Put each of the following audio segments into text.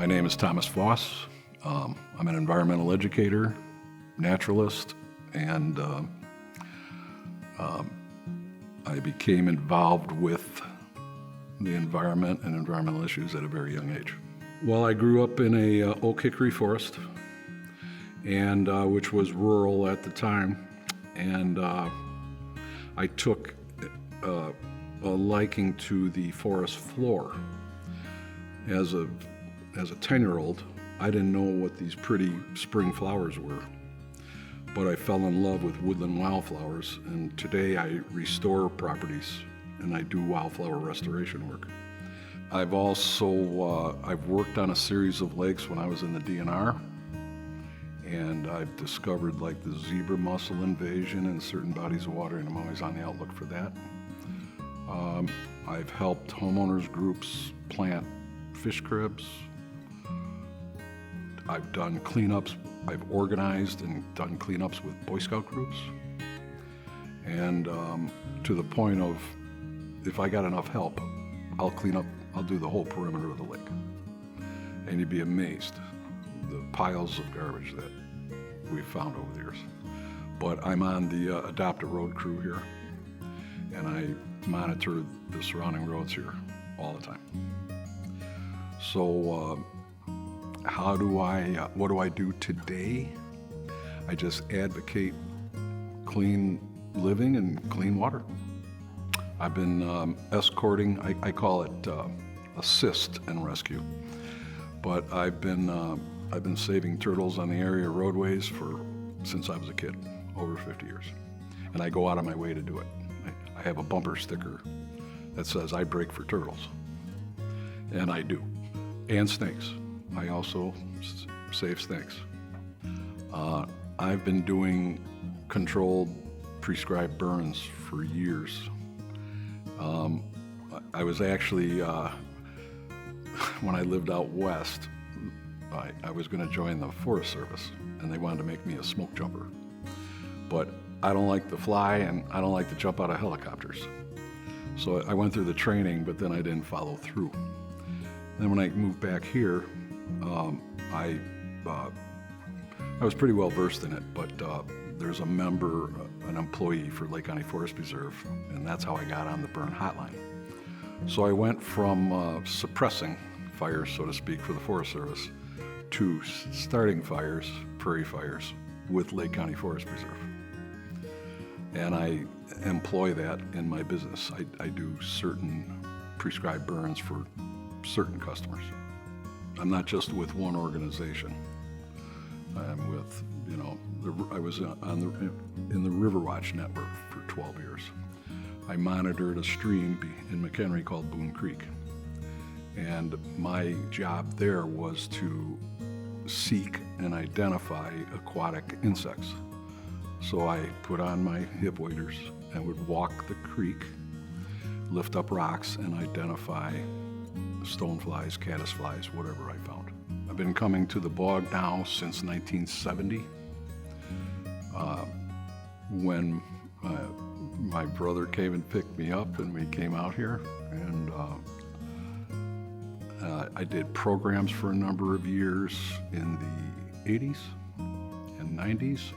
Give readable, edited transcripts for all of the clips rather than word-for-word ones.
My name is Thomas Foss. I'm an environmental educator, naturalist, and I became involved with the environment and environmental issues at a very young age. Well, I grew up in a oak hickory forest, and which was rural at the time, and I took a liking to the forest floor. As a 10-year-old, I didn't know what these pretty spring flowers were, but I fell in love with woodland wildflowers, and today I restore properties and I do wildflower restoration work. I've also I've worked on a series of lakes when I was in the DNR, and I've discovered like the zebra mussel invasion in certain bodies of water, and I'm always on the outlook for that. I've helped homeowners groups plant fish cribs. I've done cleanups. I've organized and done cleanups with Boy Scout groups. And to the point of, if I got enough help, I'll clean up, I'll do the whole perimeter of the lake. And you'd be amazed, the piles of garbage that we've found over the years. But I'm on the Adopt a Road crew here, and I monitor the surrounding roads here all the time. So what do I do today? I just advocate clean living and clean water. I've been escorting, I call it assist and rescue, but I've been saving turtles on the area roadways since I was a kid, over 50 years. And I go out of my way to do it. I have a bumper sticker that says I break for turtles, and I do. And snakes. I also save snakes. I've been doing controlled, prescribed burns for years. I was actually, when I lived out west, I was going to join the Forest Service, and they wanted to make me a smoke jumper. But I don't like to fly, and I don't like to jump out of helicopters. So I went through the training, but then I didn't follow through. Then when I moved back here, I was pretty well versed in it, but there's a member, an employee for Lake County Forest Preserve, and that's how I got on the burn hotline. So I went from suppressing fires, so to speak, for the Forest Service to starting fires, prairie fires, with Lake County Forest Preserve. And I employ that in my business. I do certain prescribed burns for certain customers. I'm not just with one organization. I'm with, I was in the Riverwatch network for 12 years. I monitored a stream in McHenry called Boone Creek. And my job there was to seek and identify aquatic insects. So I put on my hip waders and would walk the creek, lift up rocks, and identify stoneflies, caddisflies, whatever I found. I've been coming to the bog now since 1970, when my brother came and picked me up and we came out here, and I did programs for a number of years in the 80s and 90s.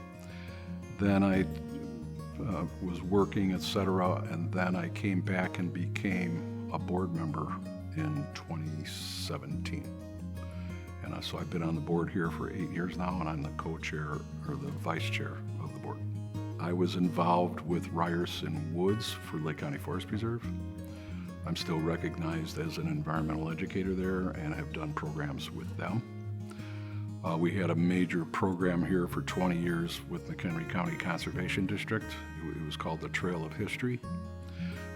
Then I was working, etc., and then I came back and became a board member in 2017. And so I've been on the board here for 8 years now, and I'm the co-chair or the vice chair of the board. I was involved with Ryerson Woods for Lake County Forest Preserve. I'm still recognized as an environmental educator there and have done programs with them. We had a major program here for 20 years with McHenry County Conservation District. It was called the Trail of History.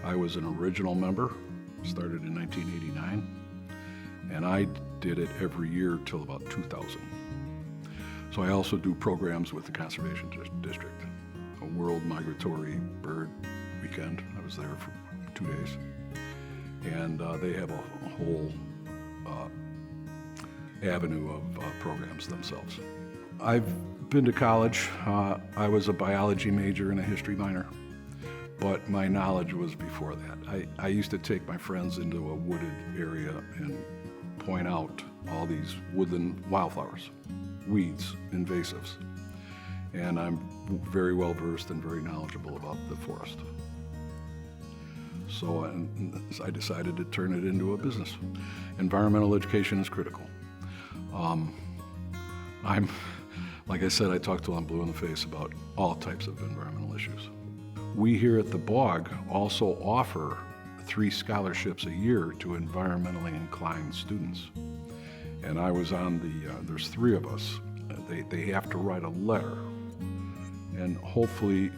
I was an original member, started in 1989, and I did it every year till about 2000. So I also do programs with the Conservation District. A World Migratory Bird Weekend, I was there for 2 days. And they have a whole avenue of programs themselves. I've been to college. I was a biology major and a history minor, but my knowledge was before that. I used to take my friends into a wooded area and point out all these woodland wildflowers, weeds, invasives. And I'm very well versed and very knowledgeable about the forest. So I decided to turn it into a business. Environmental education is critical. Like I said, I talk till I'm blue in the face about all types of environmental issues. We here at the Bog also offer 3 scholarships a year to environmentally inclined students. And I was on there's 3 of us. They have to write a letter. And hopefully,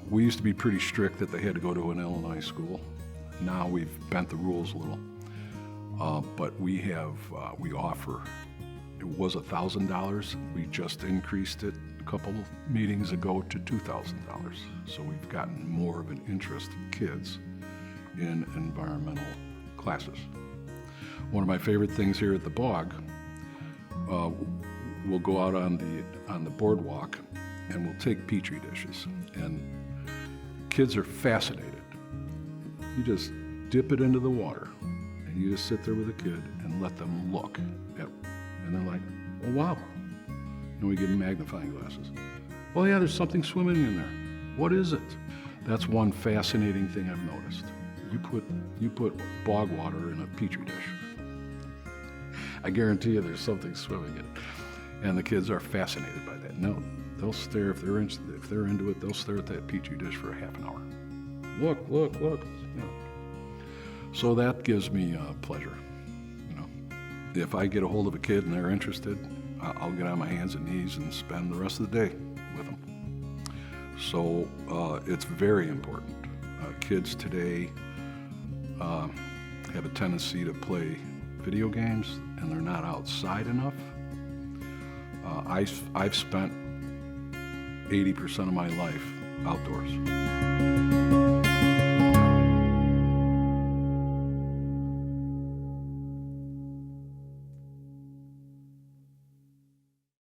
we used to be pretty strict that they had to go to an Illinois school. Now we've bent the rules a little. But we offer, it was $1,000. We just increased it a couple of meetings ago to $2,000. So we've gotten more of an interest in kids in environmental classes. One of my favorite things here at the Bog, we'll go out on the boardwalk and we'll take petri dishes, and kids are fascinated. You just dip it into the water and you just sit there with a kid and let them look at, and they're like, oh wow. And we give them magnifying glasses. Oh yeah, there's something swimming in there. What is it? That's one fascinating thing I've noticed. You put bog water in a petri dish. I guarantee you there's something swimming in it. And the kids are fascinated by that. No, they'll stare, if they're into it, they'll stare at that petri dish for a half an hour. Look. You know. So that gives me pleasure. You know, if I get a hold of a kid and they're interested, I'll get on my hands and knees and spend the rest of the day with them. So it's very important. Kids today have a tendency to play video games, and they're not outside enough. I've spent 80% of my life outdoors.